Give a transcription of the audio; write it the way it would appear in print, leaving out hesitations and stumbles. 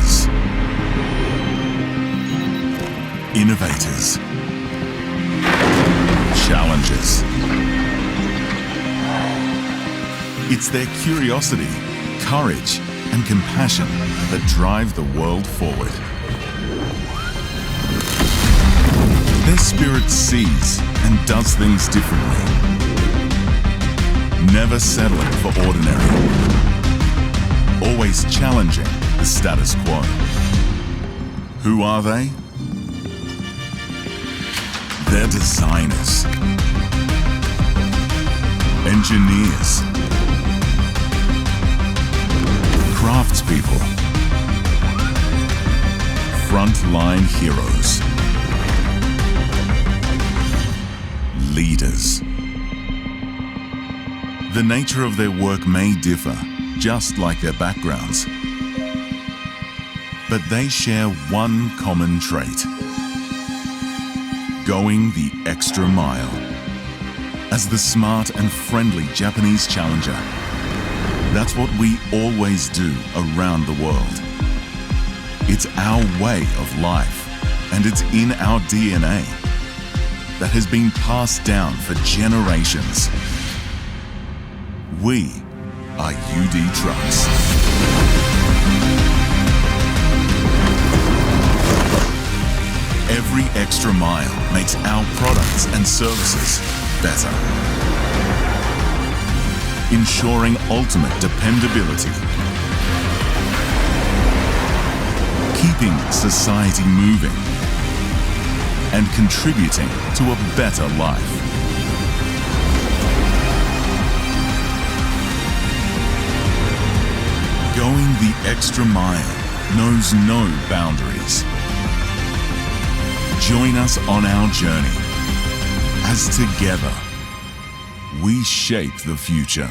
Creators, innovators, challengers. It's their curiosity, courage, and compassion that drive the world forward. Their spirit sees and does things differently, never settling for ordinary, always challenging the status quo. Who are they? They're designers, engineers, craftspeople, frontline heroes, leaders. The nature of their work may differ, just like their backgrounds, but they share one common trait: going the extra mile. As the smart and friendly Japanese challenger, that's what we always do around the world. It's our way of life, and it's in our DNA that has been passed down for generations. We are UD Trucks. Every extra mile makes our products and services better, ensuring ultimate dependability, keeping society moving, and contributing to a better life. Going the extra mile knows no boundaries. Join us on our journey as together we shape the future.